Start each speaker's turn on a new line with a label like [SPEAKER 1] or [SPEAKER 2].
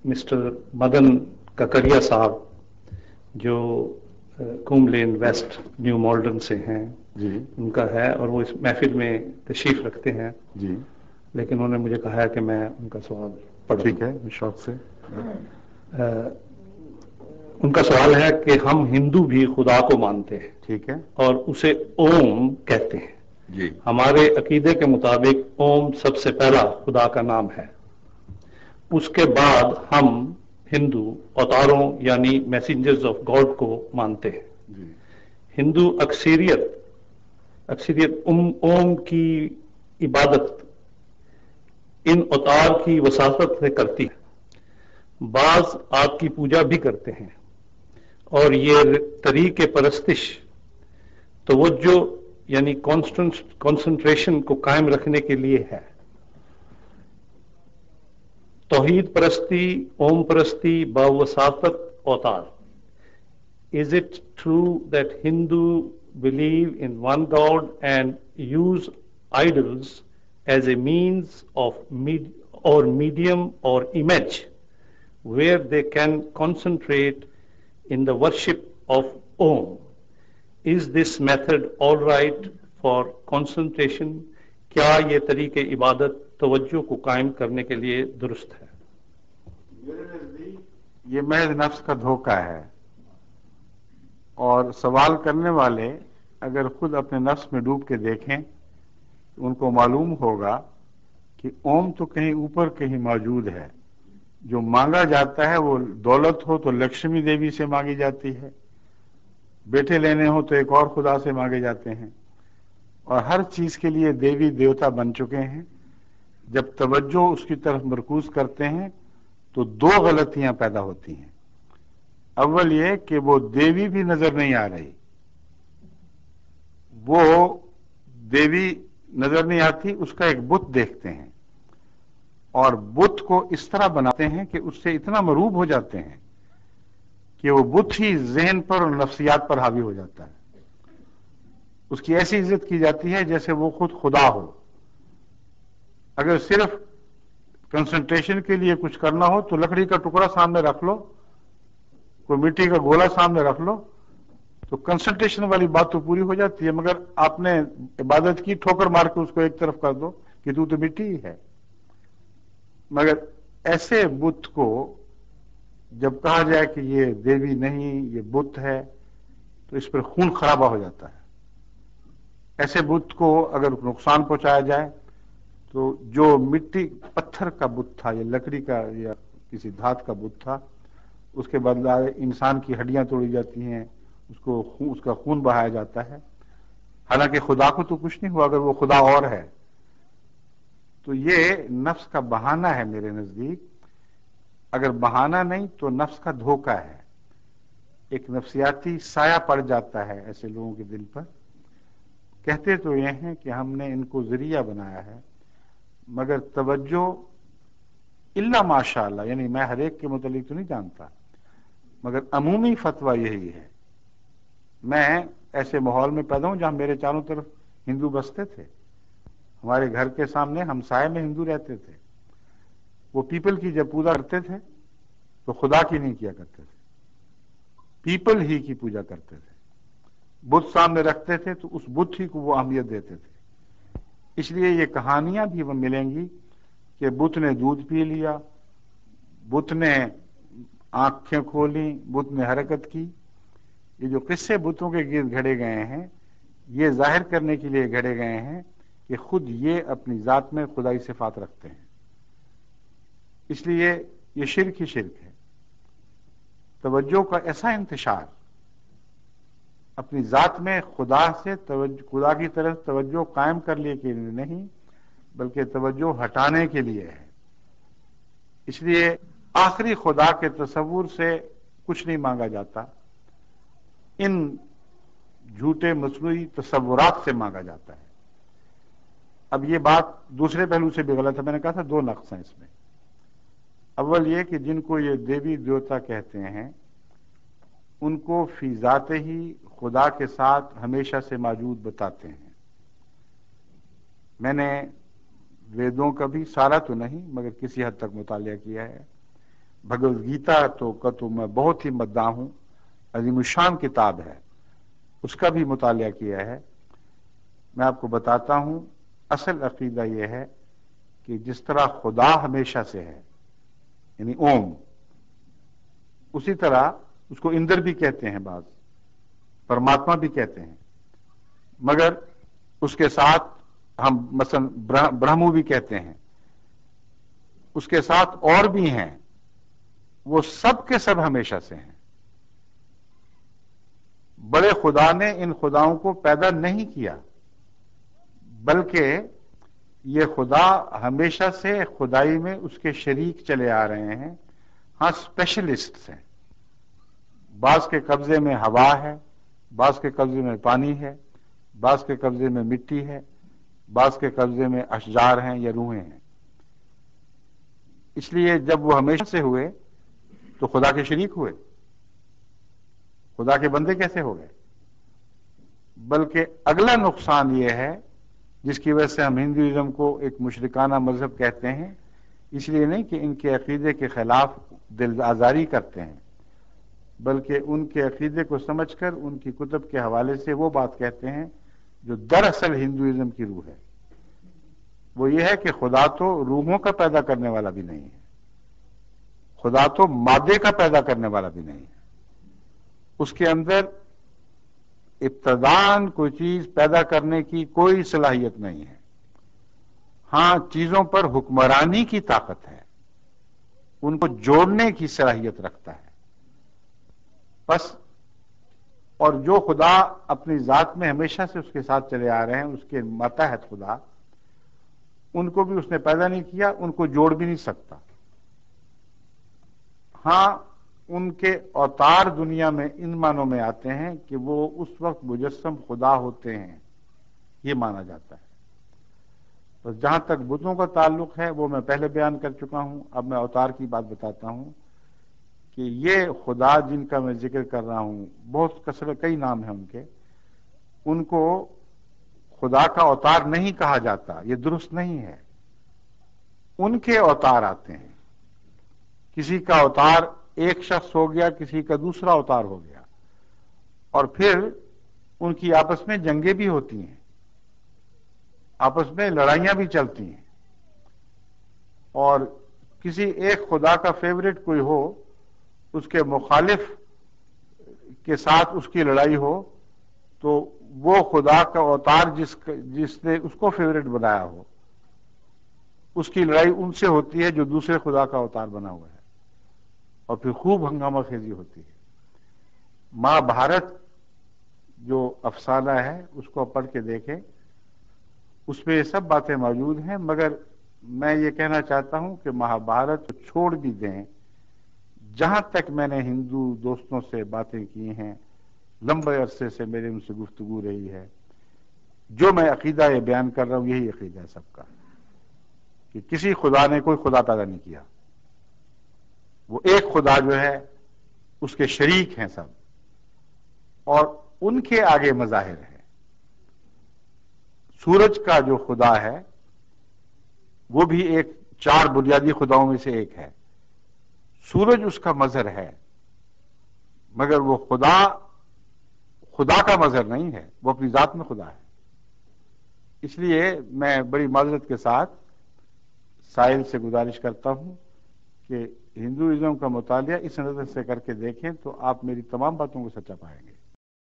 [SPEAKER 1] Mister مدن ککڑیا صاحب جو comb لین waste new Malden سے ہیں
[SPEAKER 2] جی
[SPEAKER 1] ان کا ہے، اور وہ اس محفل میں تشریف رکھتے ہیں،
[SPEAKER 2] جی
[SPEAKER 1] لیکن انہوں نے مجھے کہا ہے کہ میں ان کا سوال پڑھوں۔
[SPEAKER 2] ٹھیک ہے، شوق سے۔
[SPEAKER 1] ان کا سوال ہے کہ ہم ہندو بھی خدا کو مانتے ہیں
[SPEAKER 2] ٹھیک ہے
[SPEAKER 1] اور اسے اوم کہتے ہیں۔
[SPEAKER 2] جی
[SPEAKER 1] ہمارے عقیدے کے مطابق اوم سب سے پہلا خدا کا نام ہے۔ اس کے بعد ہم ہندو اوتاروں یعنی میسنجرز آف گاڈ کو مانتے ہیں۔
[SPEAKER 2] جی
[SPEAKER 1] ہندو اکثریت اوم کی عبادت ان اوتار کی وساطت سے کرتی ہے، بعض آپ کی پوجا بھی کرتے ہیں، اور یہ طریق پرستش توجہ یعنی کانسنٹریشن کو قائم رکھنے کے لیے ہے۔ توحید پرستی، اوم پرستی باوساطت اوتار۔ Is it true that Hindu believe in one God and use idols as a means of or medium or image where they can concentrate in the worship of Om? Is this method all right for concentration? کیا یہ طریق عبادت توجہ کو قائم کرنے کے لیے درست ہے؟
[SPEAKER 2] میرے نزدیک یہ محض نفس کا دھوکہ ہے، اور سوال کرنے والے اگر خود اپنے نفس میں ڈوب کے دیکھیں تو ان کو معلوم ہوگا کہ اوم تو کہیں اوپر کہیں موجود ہے۔ جو مانگا جاتا ہے وہ دولت ہو تو لکشمی دیوی سے مانگی جاتی ہے، بیٹے لینے ہو تو ایک اور خدا سے مانگے جاتے ہیں، اور ہر چیز کے لیے دیوی دیوتا بن چکے ہیں۔ جب توجہ اس کی طرف مرکوز کرتے ہیں تو دو غلطیاں پیدا ہوتی ہیں۔ اول یہ کہ وہ دیوی بھی نظر نہیں آ رہی، وہ دیوی نظر نہیں آتی، اس کا ایک بت دیکھتے ہیں، اور بت کو اس طرح بناتے ہیں کہ اس سے اتنا مروب ہو جاتے ہیں کہ وہ بت ہی ذہن پر اور نفسیات پر حاوی ہو جاتا ہے۔ اس کی ایسی عزت کی جاتی ہے جیسے وہ خود خدا ہو۔ اگر صرف کنسنٹریشن کے لیے کچھ کرنا ہو تو لکڑی کا ٹکڑا سامنے رکھ لو، کوئی مٹی کا گولا سامنے رکھ لو، تو کنسنٹریشن والی بات تو پوری ہو جاتی ہے، مگر آپ نے عبادت کی، ٹھوکر مار کے اس کو ایک طرف کر دو کہ تو مٹی ہی ہے۔ مگر ایسے بت کو جب کہا جائے کہ یہ دیوی نہیں، یہ بت ہے، تو اس پر خون خرابہ ہو جاتا ہے۔ ایسے بت کو اگر نقصان پہنچایا جائے تو جو مٹی پتھر کا بت تھا یا لکڑی کا یا کسی دھات کا بت تھا، اس کے بدلہ انسان کی ہڈیاں توڑی جاتی ہیں، اس کا خون بہایا جاتا ہے، حالانکہ خدا کو تو کچھ نہیں ہوا اگر وہ خدا اور ہے۔ تو یہ نفس کا بہانہ ہے میرے نزدیک۔ اگر بہانہ نہیں تو نفس کا دھوکہ ہے، ایک نفسیاتی سایہ پڑ جاتا ہے ایسے لوگوں کے دل پر۔ کہتے تو یہ ہیں کہ ہم نے ان کو ذریعہ بنایا ہے، مگر توجہ الا ماشاءاللہ، یعنی میں ہر ایک کے متعلق تو نہیں جانتا، مگر عمومی فتویٰ یہی ہے۔ میں ایسے ماحول میں پیدا ہوں جہاں میرے چاروں طرف ہندو بستے تھے، ہمارے گھر کے سامنے ہمسائے میں ہندو رہتے تھے۔ وہ پیپل کی جب پوجا کرتے تھے تو خدا کی نہیں کیا کرتے تھے، پیپل ہی کی پوجا کرتے تھے۔ بت سامنے رکھتے تھے تو اس بت ہی کو وہ اہمیت دیتے تھے۔ اس لیے یہ کہانیاں بھی وہ ملیں گی کہ بت نے دودھ پی لیا، بت نے آنکھیں کھولی، بت نے حرکت کی۔ یہ جو قصے بتوں کے گرد گھڑے گئے ہیں، یہ ظاہر کرنے کے لیے گھڑے گئے ہیں کہ خود یہ اپنی ذات میں خدائی صفات رکھتے ہیں۔ اس لیے یہ شرک ہی شرک ہے۔ توجہ کا ایسا انتشار اپنی ذات میں خدا کی طرف توجہ قائم کرنے کے لیے نہیں، بلکہ توجہ ہٹانے کے لیے ہے۔ اس لیے آخری خدا کے تصور سے کچھ نہیں مانگا جاتا، ان جھوٹے مصنوعی تصورات سے مانگا جاتا ہے۔ اب یہ بات دوسرے پہلو سے بھی غلط ہے۔ میں نے کہا تھا دو نقص ہیں اس میں۔ اول یہ کہ جن کو یہ دیوی دیوتا کہتے ہیں ان کو فی ذات ہی خدا کے ساتھ ہمیشہ سے موجود بتاتے ہیں۔ میں نے ویدوں کا بھی سارا تو نہیں مگر کسی حد تک مطالعہ کیا ہے، بھگوت گیتا تو میں بہت ہی مداح ہوں، عظیم الشان کتاب ہے، اس کا بھی مطالعہ کیا ہے۔ میں آپ کو بتاتا ہوں، اصل عقیدہ یہ ہے کہ جس طرح خدا ہمیشہ سے ہے، یعنی اوم، اسی طرح اس کو اندر بھی کہتے ہیں، بعض پرماتما بھی کہتے ہیں، مگر اس کے ساتھ ہم مثلا برہمو بھی کہتے ہیں، اس کے ساتھ اور بھی ہیں، وہ سب کے سب ہمیشہ سے ہیں۔ بڑے خدا نے ان خداؤں کو پیدا نہیں کیا، بلکہ یہ خدا ہمیشہ سے خدائی میں اس کے شریک چلے آ رہے ہیں۔ ہاں، اسپیشلسٹ ہیں، بعض کے قبضے میں ہوا ہے، بعض کے قبضے میں پانی ہے، بعض کے قبضے میں مٹی ہے، بعض کے قبضے میں اشجار ہیں یا روحیں ہیں۔ اس لیے جب وہ ہمیشہ سے ہوئے تو خدا کے شریک ہوئے، خدا کے بندے کیسے ہو گئے؟ بلکہ اگلا نقصان یہ ہے، جس کی وجہ سے ہم ہندوازم کو ایک مشرکانہ مذہب کہتے ہیں، اس لیے نہیں کہ ان کے عقیدے کے خلاف دل آزاری کرتے ہیں، بلکہ ان کے عقیدے کو سمجھ کر ان کی کتب کے حوالے سے وہ بات کہتے ہیں جو دراصل ہندوازم کی روح ہے۔ وہ یہ ہے کہ خدا تو روحوں کا پیدا کرنے والا بھی نہیں ہے، خدا تو مادے کا پیدا کرنے والا بھی نہیں ہے، اس کے اندر ابتداً کوئی چیز پیدا کرنے کی کوئی صلاحیت نہیں ہے۔ ہاں، چیزوں پر حکمرانی کی طاقت ہے، ان کو جوڑنے کی صلاحیت رکھتا ہے بس۔ اور جو خدا اپنی ذات میں ہمیشہ سے اس کے ساتھ چلے آ رہے ہیں، اس کے ماتحت خدا، ان کو بھی اس نے پیدا نہیں کیا، ان کو جوڑ بھی نہیں سکتا۔ ہاں، ان کے اوتار دنیا میں ان معنوں میں آتے ہیں کہ وہ اس وقت مجسم خدا ہوتے ہیں، یہ مانا جاتا ہے۔ بس جہاں تک بتوں کا تعلق ہے وہ میں پہلے بیان کر چکا ہوں، اب میں اوتار کی بات بتاتا ہوں کہ یہ خدا جن کا میں ذکر کر رہا ہوں، بہت کئی نام ہیں ان کے، ان کو خدا کا اوتار نہیں کہا جاتا، یہ درست نہیں ہے۔ ان کے اوتار آتے ہیں، کسی کا اوتار ایک شخص ہو گیا، کسی کا دوسرا اوتار ہو گیا، اور پھر ان کی آپس میں جنگیں بھی ہوتی ہیں، آپس میں لڑائیاں بھی چلتی ہیں، اور کسی ایک خدا کا فیوریٹ کوئی ہو، اس کے مخالف کے ساتھ اس کی لڑائی ہو، تو وہ خدا کا اوتار جس نے اس کو فیوریٹ بنایا ہو، اس کی لڑائی ان سے ہوتی ہے جو دوسرے خدا کا اوتار بنا ہوا ہے، اور پھر خوب ہنگامہ خیزی ہوتی ہے۔ مہا بھارت جو افسانہ ہے اس کو پڑھ کے دیکھیں، اس میں یہ سب باتیں موجود ہیں، مگر میں یہ کہنا چاہتا ہوں کہ مہا بھارت چھوڑ بھی دیں۔ جہاں تک میں نے ہندو دوستوں سے باتیں کی ہیں، لمبے عرصے سے میرے ان سے گفتگو رہی ہے، جو میں عقیدہ یہ بیان کر رہا ہوں یہی عقیدہ ہے سب کا، کہ کسی خدا نے کوئی خدا پیدا نہیں کیا، وہ ایک خدا جو ہے اس کے شریک ہیں سب، اور ان کے آگے مظاہر ہے۔ سورج کا جو خدا ہے وہ بھی ایک 4 بنیادی خداؤں میں سے ایک ہے، سورج اس کا مظہر ہے، مگر وہ خدا کا مظہر نہیں ہے، وہ اپنی ذات میں خدا ہے۔ اس لیے میں بڑی معذرت کے ساتھ سائل سے گزارش کرتا ہوں کہ ہندوازم کا مطالعہ اس نظر سے کر کے دیکھیں تو آپ میری تمام باتوں کو سچا پائیں گے۔